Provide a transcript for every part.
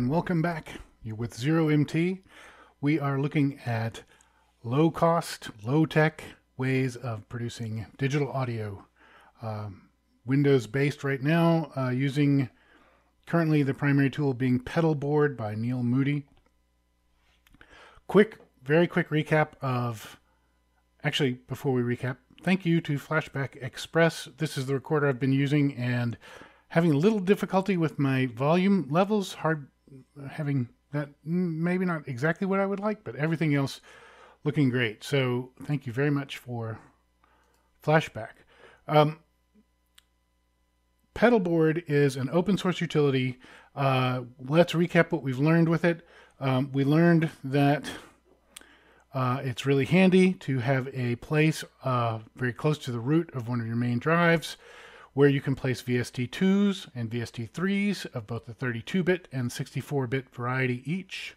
and welcome back. You're with Zero MT. We are looking at low cost, low tech ways of producing digital audio. Windows based right now, using currently the primary tool being Pedalboard by Neil Moody. Very quick recap of, actually before we recap, thank you to Flashback Express. This is the recorder I've been using and having a little difficulty with my volume levels, having that maybe not exactly what I would like, but everything else looking great. So thank you very much for Flashback. Pedalboard is an open source utility. Let's recap what we've learned with it. We learned that it's really handy to have a place very close to the root of one of your main drives where you can place VST2s and VST3s of both the 32-bit and 64-bit variety each.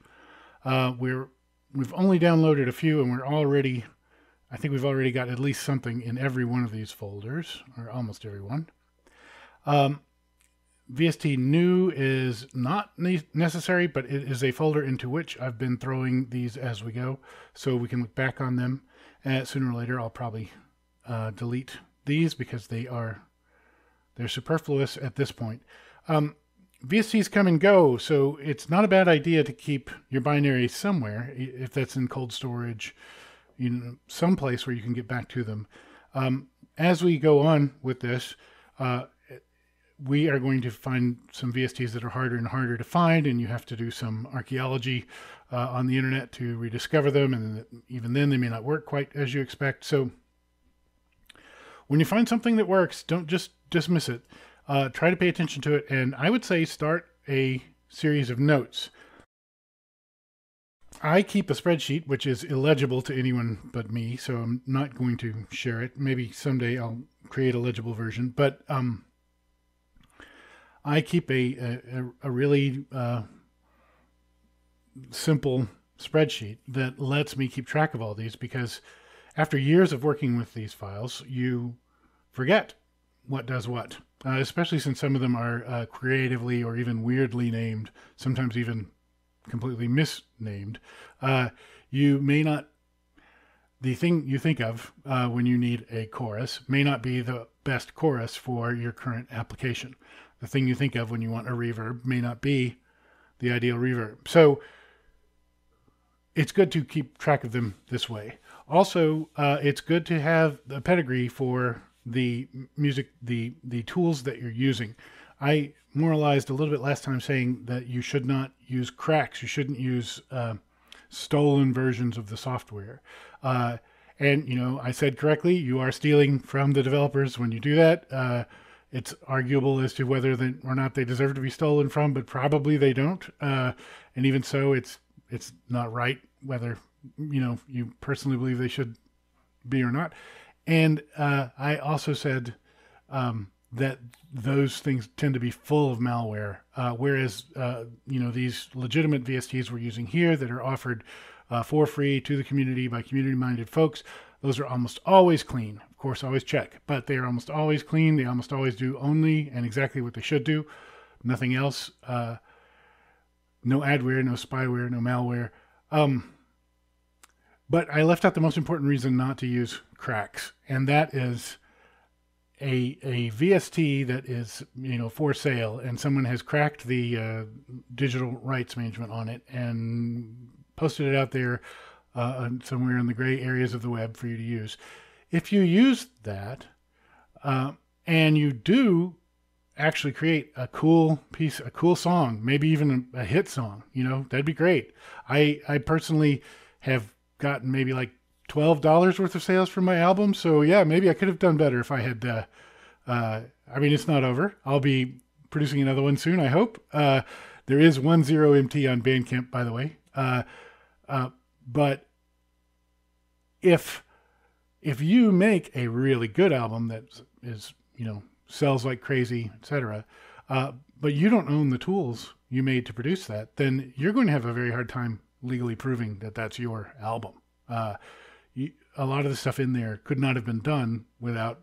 We've only downloaded a few, and I think we've already got at least something in every one of these folders, or almost every one. VST new is not necessary, but it is a folder into which I've been throwing these as we go, so we can look back on them. Sooner or later, I'll probably delete these because they're superfluous at this point. VSTs come and go, so it's not a bad idea to keep your binary somewhere, if that's in cold storage, someplace where you can get back to them. As we go on with this, we are going to find some VSTs that are harder and harder to find, and you have to do some archaeology on the internet to rediscover them, and even then they may not work quite as you expect. So when you find something that works, don't just dismiss it. Try to pay attention to it, and I would say start a series of notes. I keep a spreadsheet, which is illegible to anyone but me, so I'm not going to share it. Maybe someday I'll create a legible version, but I keep a really simple spreadsheet that lets me keep track of all these, because after years of working with these files, you forget what does what, especially since some of them are creatively or even weirdly named, sometimes even completely misnamed. You may not, the thing you think of when you need a chorus may not be the best chorus for your current application. The thing you think of when you want a reverb may not be the ideal reverb. So it's good to keep track of them this way. Also, it's good to have the pedigree for the music, the tools that you're using. I moralized a little bit last time saying that you should not use cracks. You shouldn't use stolen versions of the software. And, I said correctly, you are stealing from the developers when you do that. It's arguable as to whether or not they deserve to be stolen from, but probably they don't. And even so, it's not right whether, you personally believe they should be or not. And I also said that those things tend to be full of malware, whereas, these legitimate VSTs we're using here that are offered for free to the community by community-minded folks, those are almost always clean. Of course, always check, but they are almost always clean. They almost always do only and exactly what they should do. Nothing else. No adware, no spyware, no malware. But I left out the most important reason not to use cracks, and that is a VST that is, for sale, and someone has cracked the digital rights management on it and posted it out there somewhere in the gray areas of the web for you to use. If you use that, and you do actually create a cool piece, a cool song, maybe even a hit song, that'd be great. I personally have gotten maybe like $12 worth of sales from my album. So yeah, maybe I could have done better if I had, it's not over. I'll be producing another one soon, I hope. There is 10MT on Bandcamp, by the way. But if you make a really good album that is, sells like crazy, etc., but you don't own the tools you made to produce that, then you're going to have a very hard time legally proving that that's your album. A lot of the stuff in there could not have been done without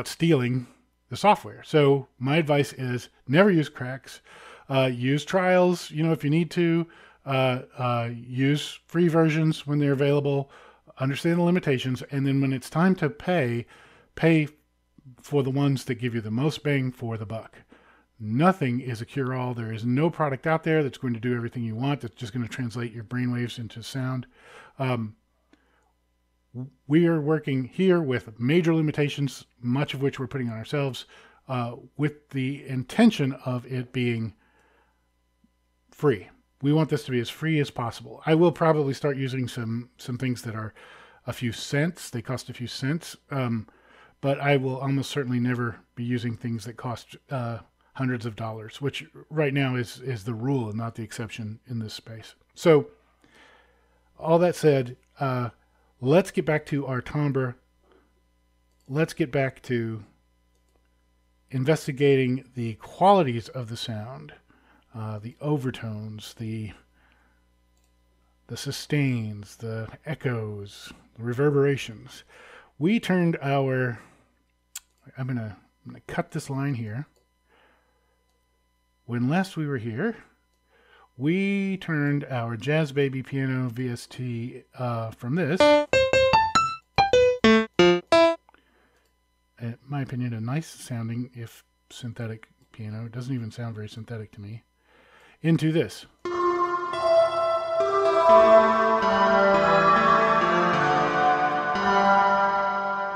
stealing the software. So my advice is never use cracks. Use trials, if you need to. Use free versions when they're available. Understand the limitations, and then when it's time to pay for the ones that give you the most bang for the buck. Nothing is a cure-all. There is no product out there that's going to do everything you want, that's just going to translate your brainwaves into sound. We are working here with major limitations, much of which we're putting on ourselves, with the intention of it being free. We want this to be as free as possible. I will probably start using some things that are a few cents. They cost a few cents, but I will almost certainly never be using things that cost hundreds of dollars, which right now is the rule and not the exception in this space. So all that said, let's get back to our timbre. Let's get back to investigating the qualities of the sound, the overtones, the sustains, the echoes, the reverberations. We turned our, I'm gonna cut this line here. When last we were here, we turned our Jazz Baby Piano VST from this, in my opinion, a nice sounding, if synthetic piano, it doesn't even sound very synthetic to me, into this.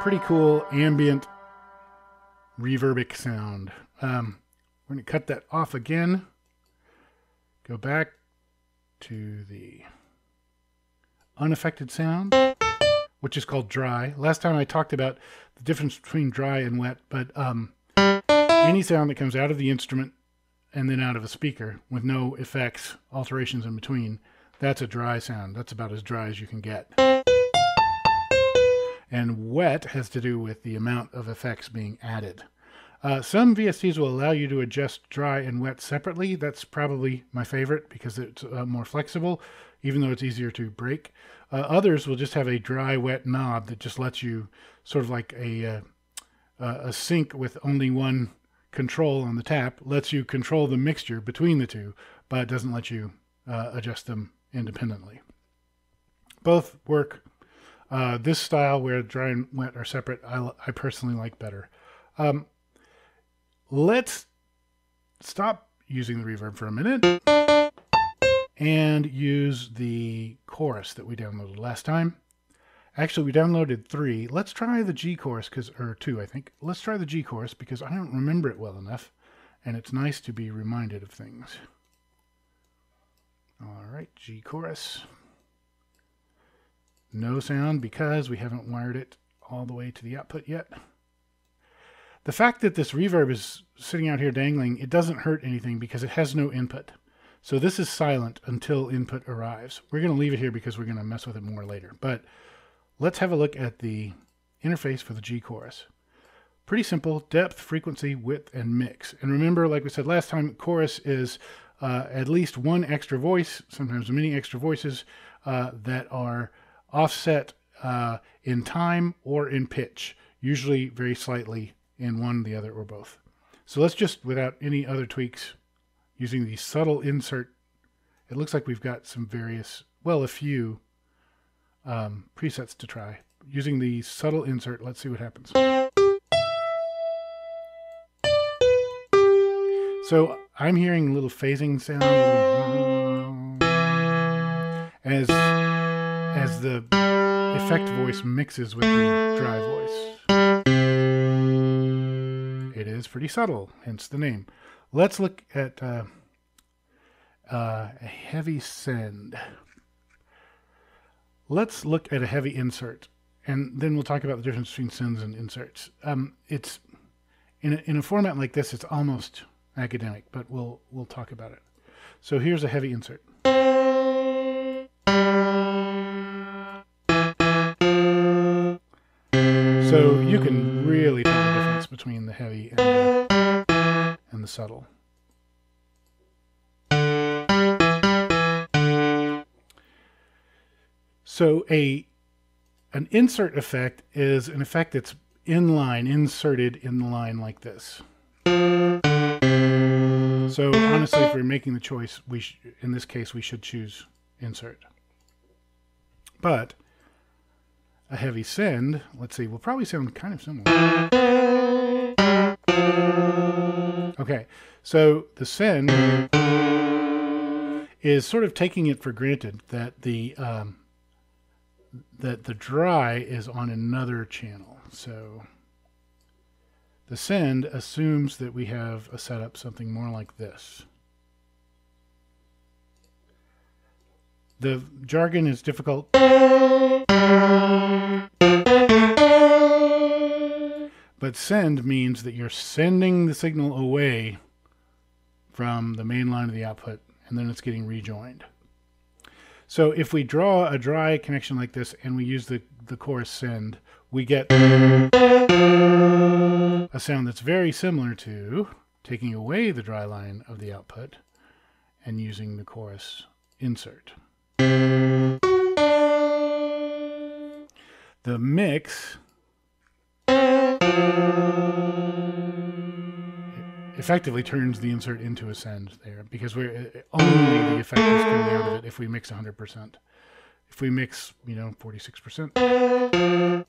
Pretty cool ambient reverbic sound. We're going to cut that off again. Go back to the unaffected sound, which is called dry. Last time I talked about the difference between dry and wet, but any sound that comes out of the instrument and then out of a speaker with no effects, alterations in between, that's a dry sound. That's about as dry as you can get. And wet has to do with the amount of effects being added. Some VSTs will allow you to adjust dry and wet separately. That's probably my favorite because it's more flexible, even though it's easier to break. Others will just have a dry, wet knob that just lets you, sort of like a sink with only one control on the tap, lets you control the mixture between the two, but doesn't let you adjust them independently. Both work. This style, where dry and wet are separate, I personally like better. Let's stop using the reverb for a minute and use the chorus that we downloaded last time. Actually, we downloaded 3. Let's try the G chorus, or 2, I think. Let's try the G chorus because I don't remember it well enough, and it's nice to be reminded of things. All right, G chorus. No sound because we haven't wired it all the way to the output yet. The fact that this reverb is sitting out here dangling, it doesn't hurt anything because it has no input. So this is silent until input arrives. We're going to leave it here because we're going to mess with it more later. But let's have a look at the interface for the G chorus. Pretty simple: depth, frequency, width, and mix. And remember, like we said last time, chorus is at least one extra voice, sometimes many extra voices that are offset in time or in pitch, usually very slightly in one, the other, or both. So let's just, without any other tweaks, using the subtle insert, it looks like we've got some various, well, a few presets to try. Using the subtle insert, let's see what happens. So I'm hearing a little phasing sound, as the effect voice mixes with the dry voice. It is pretty subtle, hence the name. Let's look at a heavy send. Let's look at a heavy insert, and then we'll talk about the difference between sends and inserts. It's in a format like this, it's almost academic, but we'll talk about it. So here's a heavy insert. So you can really tell the difference between the heavy and the subtle. So an insert effect is an effect that's in line, inserted in the line like this. So honestly, if we're making the choice, in this case, we should choose insert. But a heavy send, let's see, will probably sound kind of similar. Okay, so the send is sort of taking it for granted that the dry is on another channel. So the send assumes that we have a setup something more like this. The jargon is difficult. But send means that you're sending the signal away from the main line of the output, and then it's getting rejoined. So if we draw a dry connection like this and we use the chorus send, we get a sound that's very similar to taking away the dry line of the output and using the chorus insert. The mix effectively turns the insert into a send there, because only the effect is coming out of it if we mix 100%. If we mix, 46%.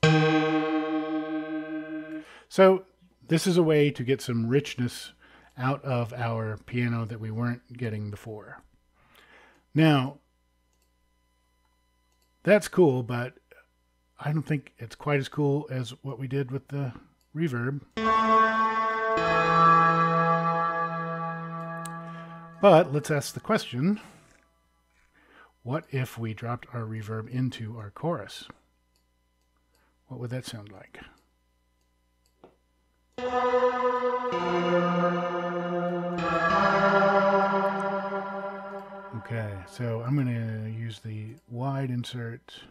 So this is a way to get some richness out of our piano that we weren't getting before. Now, that's cool, but I don't think it's quite as cool as what we did with the reverb. But let's ask the question, what if we dropped our reverb into our chorus? What would that sound like? Okay, so I'm going to use the wide insert.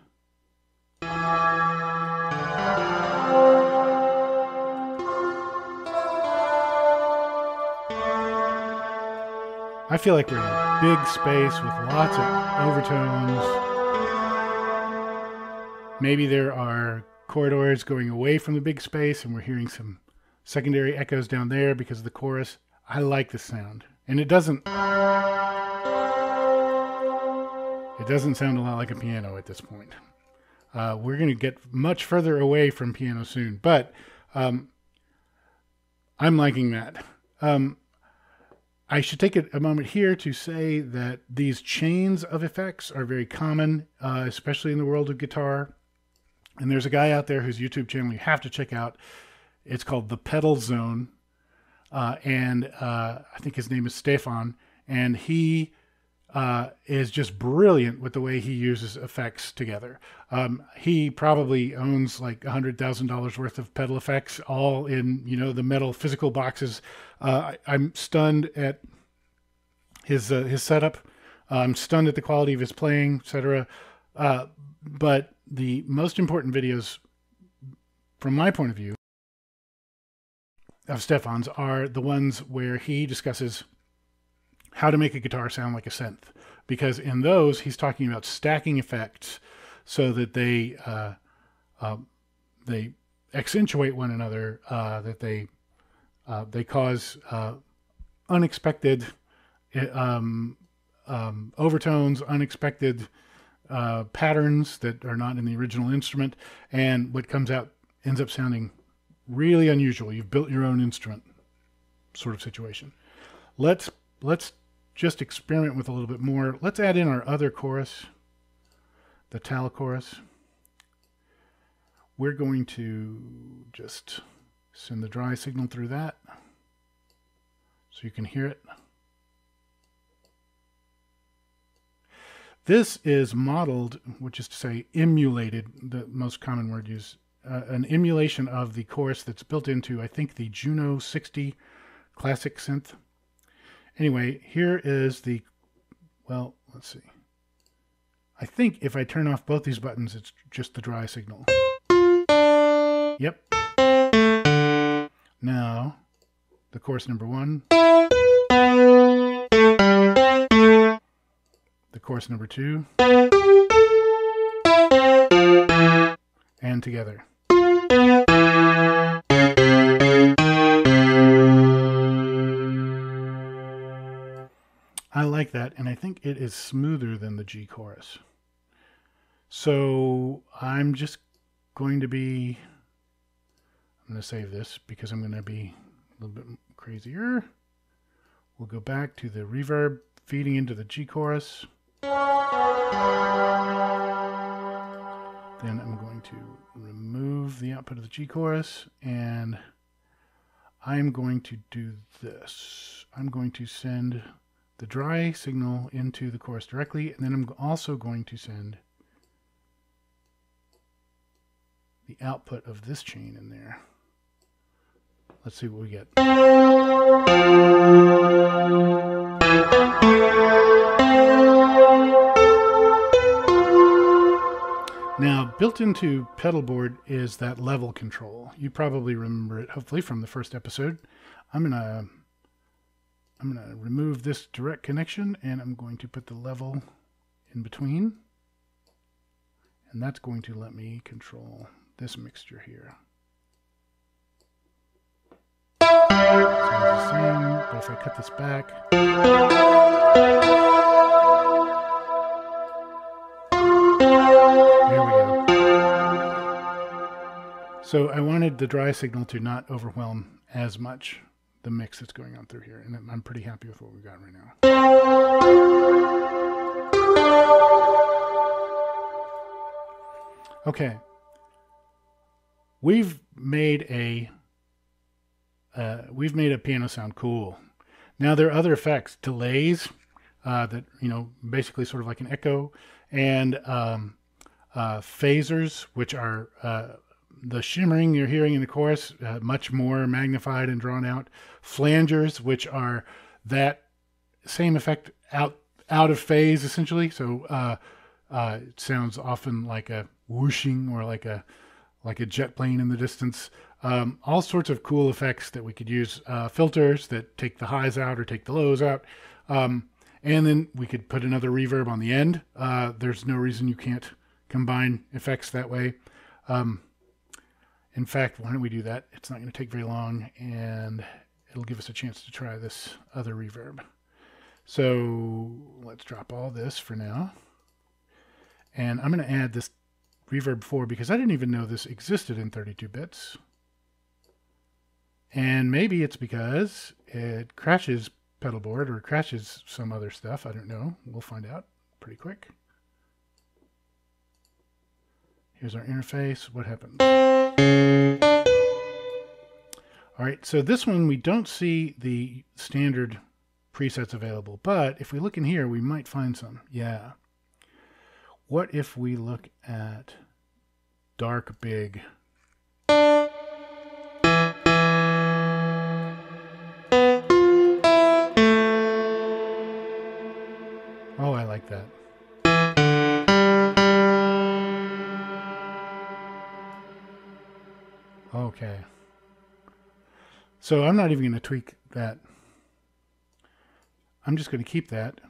I feel like we're in a big space with lots of overtones. Maybe there are corridors going away from the big space and we're hearing some secondary echoes down there because of the chorus. I like the sound. And it doesn't sound a lot like a piano at this point. We're going to get much further away from piano soon, but I'm liking that. I should take a moment here to say that these chains of effects are very common, especially in the world of guitar. And there's a guy out there whose YouTube channel you have to check out. It's called The Pedal Zone. And I think his name is Stephan. And he is just brilliant with the way he uses effects together. He probably owns like $100,000 worth of pedal effects, all in, the metal physical boxes. I'm stunned at his setup. I'm stunned at the quality of his playing, etc. But the most important videos, from my point of view, of Stephan's are the ones where he discusses how to make a guitar sound like a synth, because in those he's talking about stacking effects so that they accentuate one another, that they cause unexpected overtones, unexpected patterns that are not in the original instrument, and what comes out ends up sounding really unusual. You've built your own instrument sort of situation. Let's just experiment with a little bit more. Let's add in our other chorus, the Tala Chorus. We're going to just send the dry signal through that so you can hear it. This is modeled, which is to say emulated, the most common word used, an emulation of the chorus that's built into, I think, the Juno 60 classic synth. Anyway, here is the, well, let's see. I think if I turn off both these buttons, it's just the dry signal. Yep. Now, the chorus number 1. The chorus number 2. And together. I like that, and I think it is smoother than the G chorus. So I'm just going to be, I'm going to save this because I'm going to be a little bit crazier. We'll go back to the reverb feeding into the G chorus. Then I'm going to remove the output of the G chorus, and I'm going to do this. I'm going to send the dry signal into the chorus directly, and then I'm also going to send the output of this chain in there. Let's see what we get. Now, built into pedalboard is that level control. You probably remember it, hopefully, from the first episode. I'm gonna remove this direct connection, and I'm going to put the level in between, and that's going to let me control this mixture here. Sounds the same, but if I cut this back, there we go. So I wanted the dry signal to not overwhelm as much the mix that's going on through here, and I'm pretty happy with what we've got right now. Okay, we've made a piano sound cool. Now there are other effects, delays that basically sort of like an echo, and phasers, which are the shimmering you're hearing in the chorus, much more magnified and drawn out. Flangers, which are that same effect out of phase, essentially. So it sounds often like a whooshing or like a jet plane in the distance. All sorts of cool effects that we could use. Filters that take the highs out or take the lows out. And then we could put another reverb on the end. There's no reason you can't combine effects that way. In fact, why don't we do that? It's not going to take very long, and it'll give us a chance to try this other reverb. So let's drop all this for now. And I'm going to add this reverb 4 because I didn't even know this existed in 32 bits. And maybe it's because it crashes pedalboard or crashes some other stuff. I don't know. We'll find out pretty quick. Here's our interface. What happened? All right, so this one, we don't see the standard presets available, but if we look in here, we might find some. Yeah. What if we look at dark big? Oh, I like that. Okay. So I'm not even going to tweak that. I'm just going to keep that,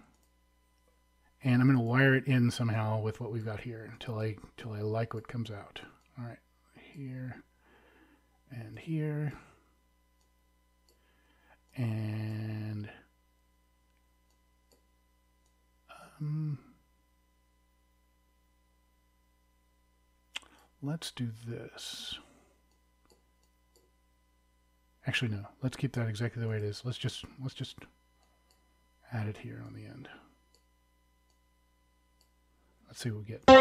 and I'm going to wire it in somehow with what we've got here until I like what comes out. All right, here and here and let's do this. Actually, no. Let's keep that exactly the way it is. Let's just add it here on the end. Let's see what we get. I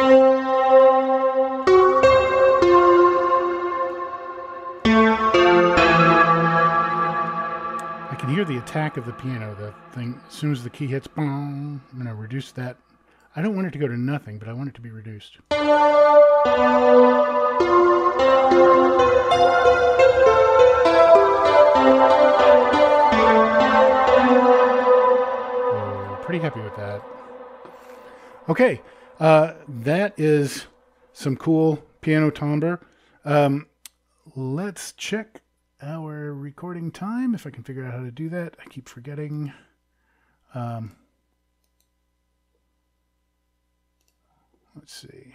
can hear the attack of the piano, the thing. As soon as the key hits, boom, I'm going to reduce that. I don't want it to go to nothing, but I want it to be reduced. Pretty happy with that. Okay, that is some cool piano timbre. Let's check our recording time, if I can figure out how to do that. I keep forgetting. Let's see.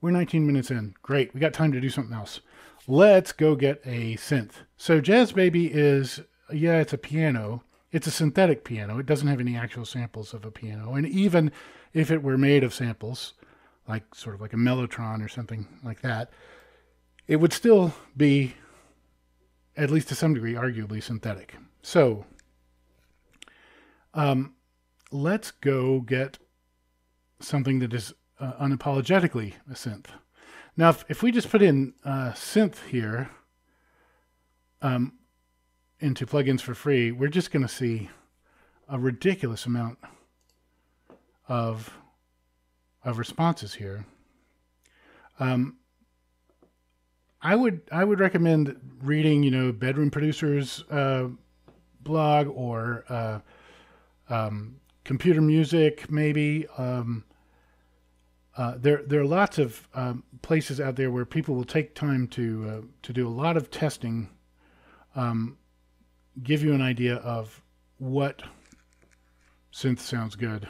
We're 19 minutes in. Great, we got time to do something else. Let's go get a synth. So Jazz Baby is, yeah, it's a piano, it's a synthetic piano. It doesn't have any actual samples of a piano. And even if it were made of samples, like sort of like a mellotron or something like that, it would still be, at least to some degree, arguably synthetic. So let's go get something that is unapologetically a synth. Now, if we just put in synth here into plugins for free, we're just going to see a ridiculous amount of responses here. I would recommend reading, Bedroom Producer's blog, or Computer Music, maybe. There are lots of places out there where people will take time to do a lot of testing, give you an idea of what synth sounds good.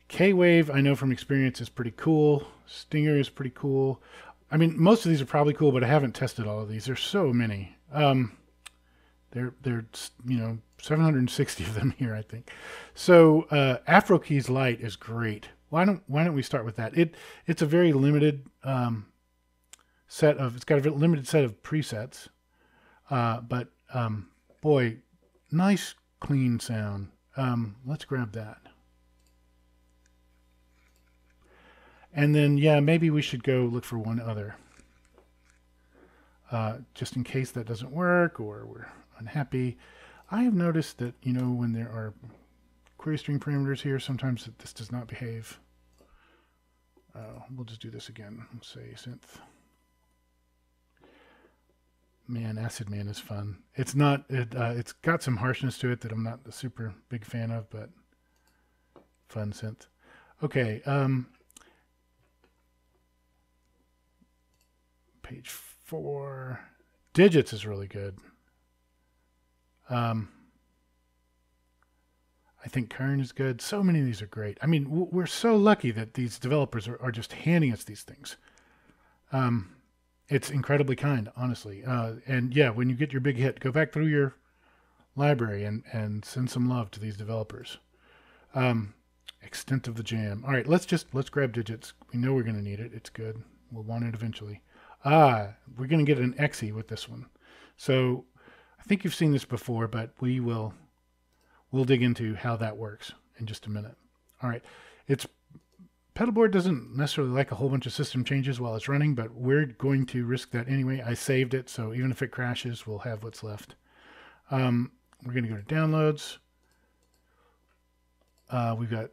K-Wave, I know from experience, is pretty cool. Stinger is pretty cool. I mean, most of these are probably cool, but I haven't tested all of these. There's so many. There 760 of them here, I think. So Afro Keys Lite is great. Why don't we start with that? It's a very limited set of. It's got a limited set of presets, but boy, nice clean sound. Let's grab that. And then, yeah, maybe we should go look for one other. Just in case that doesn't work or we're unhappy. I have noticed that, when there are query string parameters here, sometimes this does not behave. We'll just do this again. Let's say synth. Man, Acid Man is fun. It's not, it's got some harshness to it that I'm not a super big fan of, but fun synth. Okay, page 4. Digits is really good. I think Kern is good. So many of these are great. I mean, we're so lucky that these developers are just handing us these things. It's incredibly kind, honestly. And yeah, when you get your big hit, go back through your library and send some love to these developers. Extent of the jam. All right, let's grab digits. We know we're going to need it. It's good. We'll want it eventually. We're going to get an Xe with this one. So I think you've seen this before, but we'll dig into how that works in just a minute. All right. Pedalboard doesn't necessarily like a whole bunch of system changes while it's running, but we're going to risk that anyway. I saved it, so even if it crashes, we'll have what's left. We're going to go to downloads. We've got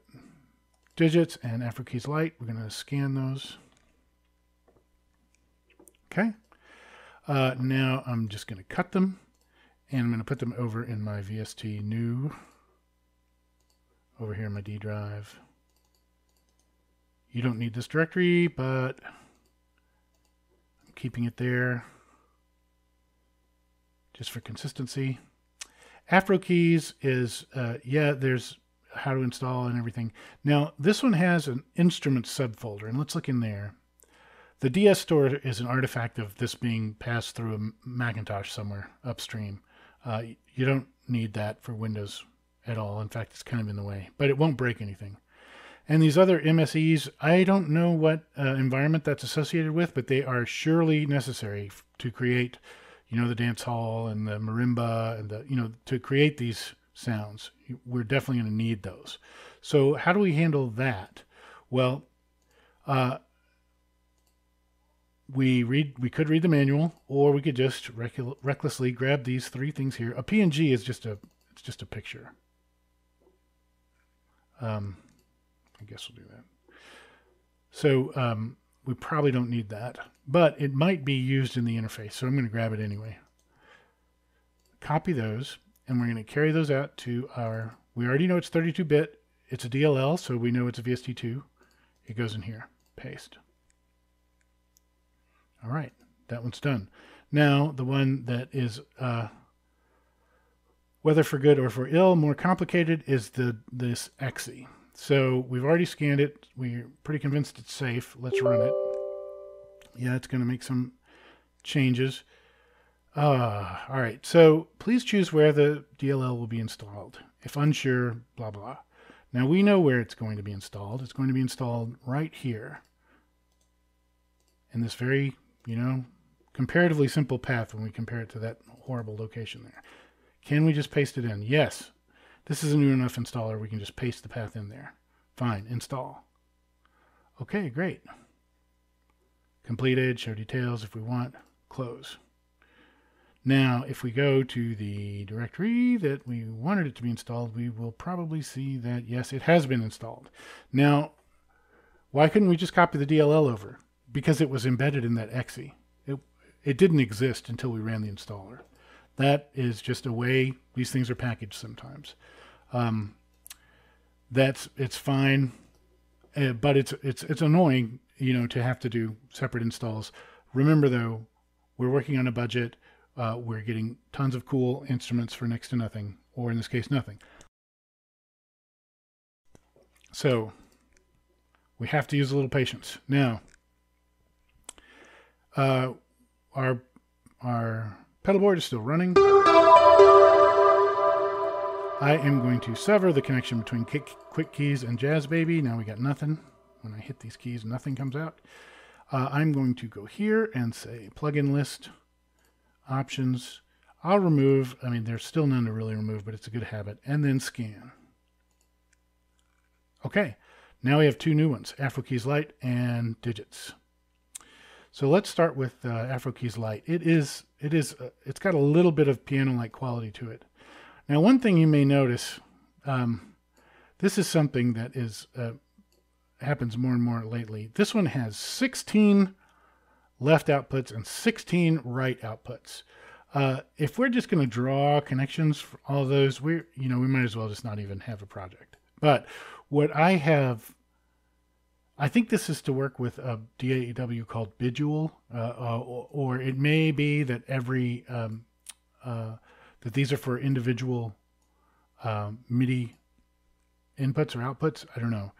digits and Afro Keys Lite. We're going to scan those. Okay. Now I'm just going to cut them, and I'm going to put them over in my VST new, over here in my D drive. You don't need this directory, but I'm keeping it there just for consistency. Afro Keys is, there's how to install and everything. Now, this one has an instrument subfolder, and let's look in there. The DS store is an artifact of this being passed through a Macintosh somewhere upstream. You don't need that for Windows at all. In fact, it's kind of in the way, but it won't break anything. And these other MSEs, I don't know what environment that's associated with, but they are surely necessary to create, the dance hall and the marimba and to create these sounds. We're definitely going to need those. So how do we handle that? Well, we could read the manual, or we could just recklessly grab these 3 things here. A PNG is just a picture. I guess we'll do that. So we probably don't need that, but it might be used in the interface, so I'm going to grab it anyway. Copy those, and we're going to carry those out to our, we already know it's 32-bit. It's a DLL, so we know it's a VST2. It goes in here. Paste. All right, that one's done. Now, the one that is, whether for good or for ill, more complicated, is this Xe. So we've already scanned it. We're pretty convinced it's safe. Let's run it. Yeah, it's going to make some changes. All right, so please choose where the DLL will be installed. If unsure, blah, blah. Now we know where it's going to be installed. It's going to be installed right here in this very, comparatively simple path when we compare it to that horrible location there. Can we just paste it in? Yes. This is a new enough installer. We can just paste the path in there. Fine, install. Okay, great. Completed, show details if we want, close. Now, if we go to the directory that we wanted it to be installed, we will probably see that, yes, it has been installed. Now, why couldn't we just copy the DLL over? Because it was embedded in that exe. It didn't exist until we ran the installer. That is just a way these things are packaged sometimes. It's fine, but it's annoying, to have to do separate installs. Remember, though, we're working on a budget. We're getting tons of cool instruments for next to nothing, or in this case, nothing. So we have to use a little patience. Now, our pedal board is still running. I am going to sever the connection between Quick Keys and Jazz Baby. Now we got nothing. When I hit these keys, nothing comes out. I'm going to go here and say plugin list. Options. I'll remove, there's still none to really remove, but it's a good habit. And then scan. Okay, now we have two new ones, Afro Keys Lite and Digits. So let's start with Afro Keys Lite. It's got a little bit of piano-like quality to it. Now, one thing you may notice, this is something that happens more and more lately. This one has 16 left outputs and 16 right outputs. If we're just going to draw connections for all of those, we might as well just not even have a project. But what I think this is to work with a DAW called Bidule, or it may be that that these are for individual MIDI inputs or outputs. I don't know.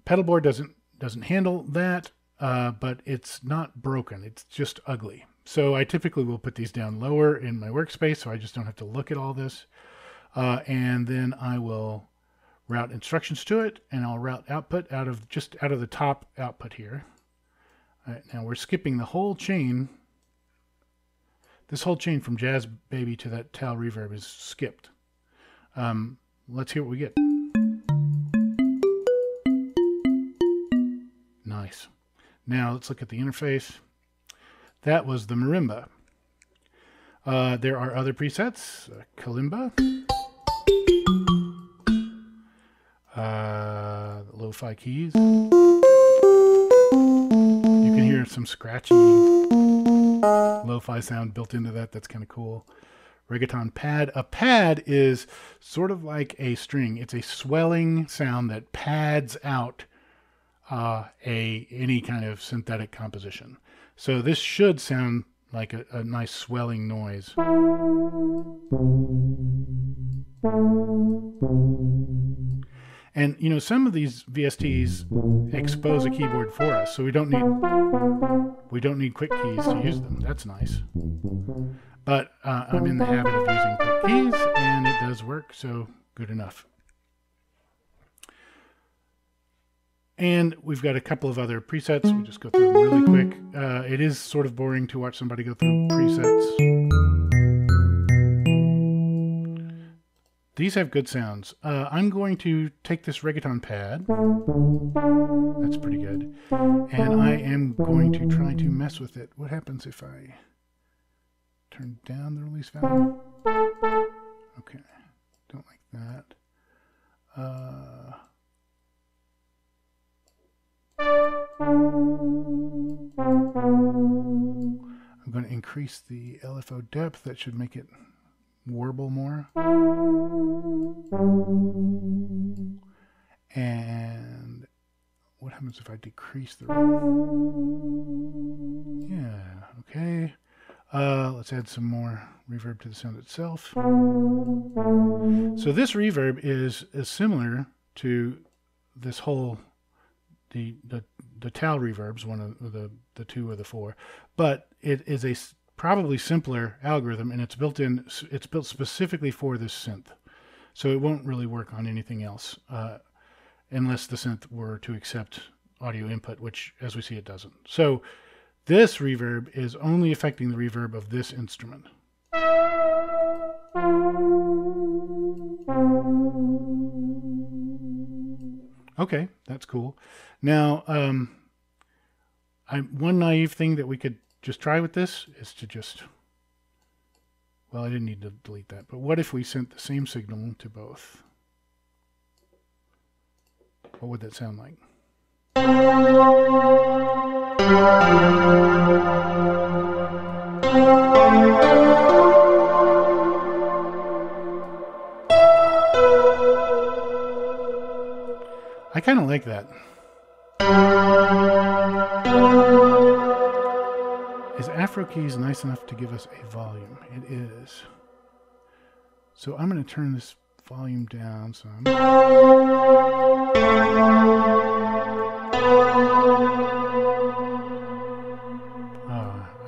Pedalboard doesn't handle that, but it's not broken. It's just ugly. So I typically will put these down lower in my workspace so I just don't have to look at all this. And then I will route instructions to it, and I'll route output out of the top output here. All right, now we're skipping the whole chain. This whole chain from Jazz Baby to that Tala Reverb is skipped. Let's hear what we get. Nice. Now let's look at the interface. That was the marimba. There are other presets. Kalimba. Lo-fi keys. You can hear some scratchy lo-fi sound built into that. That's kind of cool. Rigaton Pad. A pad is sort of like a string. It's a swelling sound that pads out any kind of synthetic composition. So this should sound like a nice swelling noise. And some of these VSTs expose a keyboard for us, so we don't need quick keys to use them. That's nice. But I'm in the habit of using quick keys, and it does work, so good enough. And we've got a couple of other presets. We'll just go through them really quick. It is sort of boring to watch somebody go through presets. These have good sounds. I'm going to take this Rigaton Pad. That's pretty good. And I am going to try to mess with it. What happens if I turn down the release value? Okay. Don't like that. I'm going to increase the LFO depth. That should make it warble more. And what happens if I decrease the rate? Yeah, okay. Let's add some more reverb to the sound itself. So this reverb is similar to this whole the the Tal reverbs, one of the two or the four, but it is a probably simpler algorithm, and it's built specifically for this synth. So it won't really work on anything else unless the synth were to accept audio input, which, as we see, it doesn't. So this reverb is only affecting the reverb of this instrument. Okay, that's cool. Now, one naive thing that we could just try with this is to just, well, I didn't need to delete that, but what if we sent the same signal to both? What would that sound like? I kind of like that. Is Afro keys nice enough to give us a volume? It is. So I'm going to turn this volume down some. Oh,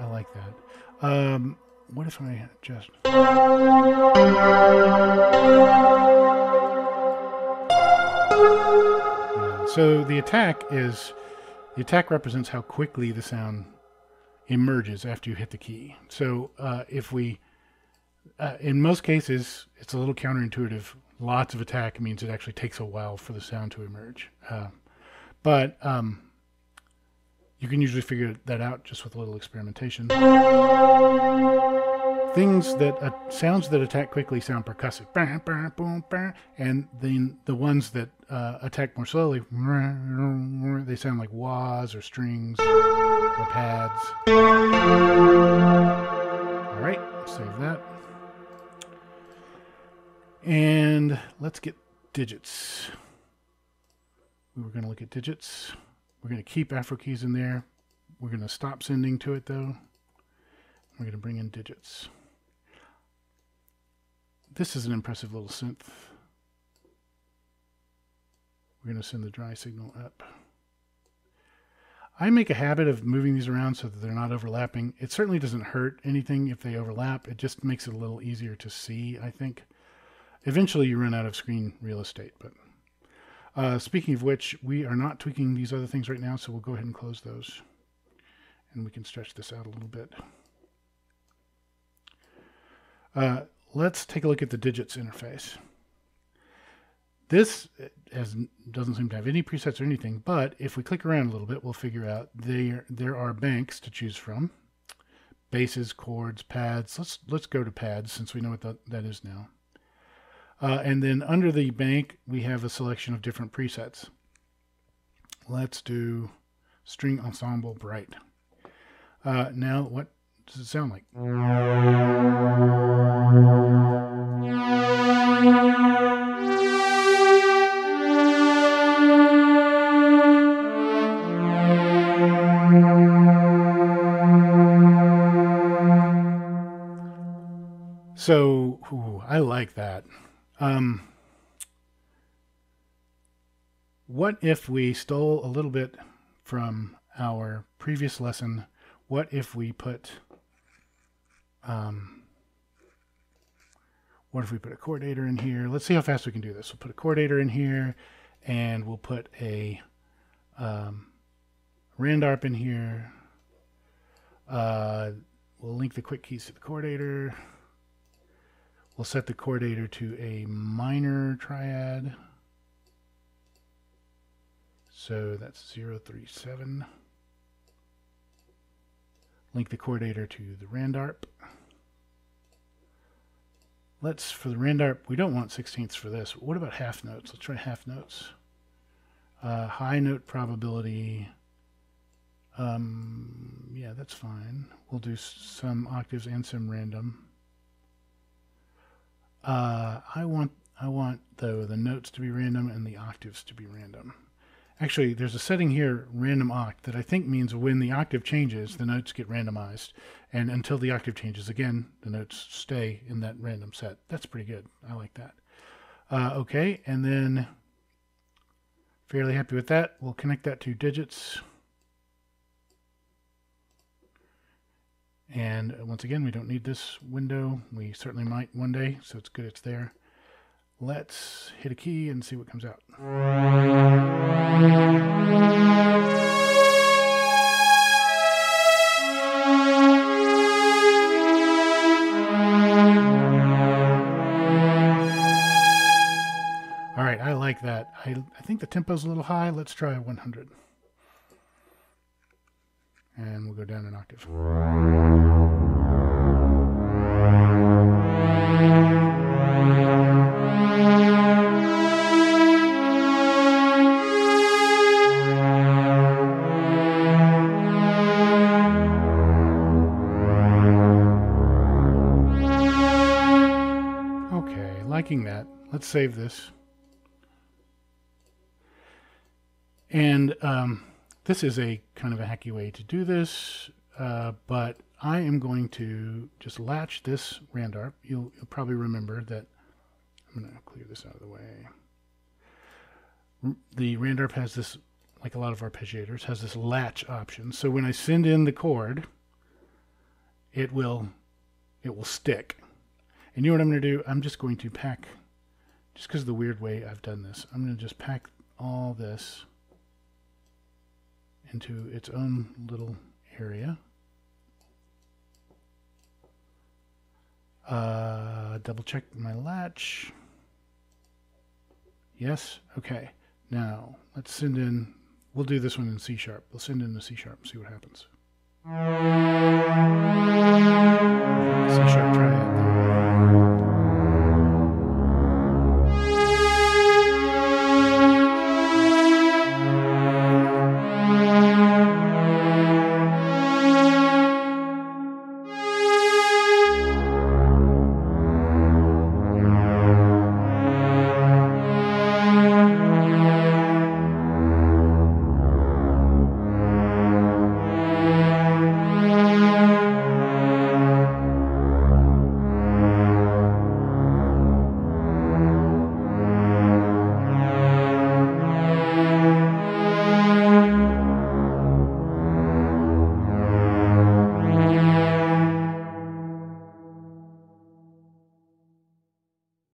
I like that. What if I just... So the attack represents how quickly the sound emerges after you hit the key. So if we, in most cases, it's a little counterintuitive. Lots of attack means it actually takes a while for the sound to emerge. But you can usually figure that out just with a little experimentation. Sounds that attack quickly sound percussive, and then the ones that attack more slowly, they sound like wahs or strings or pads. All right, save that. And let's get digits. We were going to look at digits. We're going to keep Afro keys in there. We're going to stop sending to it, though. We're going to bring in digits. This is an impressive little synth. We're going to send the dry signal up. I make a habit of moving these around so that they're not overlapping. It certainly doesn't hurt anything if they overlap. It just makes it a little easier to see, I think. Eventually you run out of screen real estate. But speaking of which, we are not tweaking these other things right now, so we'll go ahead and close those. And we can stretch this out a little bit. Let's take a look at the digits interface. This doesn't seem to have any presets or anything, but if we click around a little bit, we'll figure out there are banks to choose from. Basses, chords, pads. Let's go to pads since we know what that is now. And then under the bank, we have a selection of different presets. Let's do string ensemble bright. Now, what does it sound like? So, I like that. What if we stole a little bit from our previous lesson? What if we put a chordator in here? Let's see how fast we can do this. We'll put a chordator in here, and we'll put a randarp in here. We'll link the quick keys to the chordator. We'll set the chordator to a minor triad. So that's 037. Link the chordator to the randarp. For the randarp, we don't want 16ths for this. What about half notes? Let's try half notes. High note probability. Yeah, that's fine. We'll do some octaves and some random. I want though the notes to be random and the octaves to be random. Actually, there's a setting here, random oct, that I think means when the octave changes, the notes get randomized. And until the octave changes again, the notes stay in that random set. That's pretty good. I like that. Okay, and then fairly happy with that. We'll connect that to digits. And once again, we don't need this window. We certainly might one day, so it's good it's there. Let's hit a key and see what comes out. All right, I like that. I think the tempo's a little high. Let's try 100. And we'll go down an octave. Okay, liking that. Let's save this. And this is a kind of a hacky way to do this, but I am going to just latch this Randarp. You'll probably remember that. I'm going to clear this out of the way. The Randarp has this, like a lot of arpeggiators, has this latch option. So when I send in the chord, it will stick. And you know what I'm going to do? I'm just going to pack, just because of the weird way I've done this, I'm going to just pack all this into its own little area. Double check my latch. Yes, okay. Now let's send in, we'll do this one in C sharp. We'll send in the C sharp and see what happens. C sharp triad there.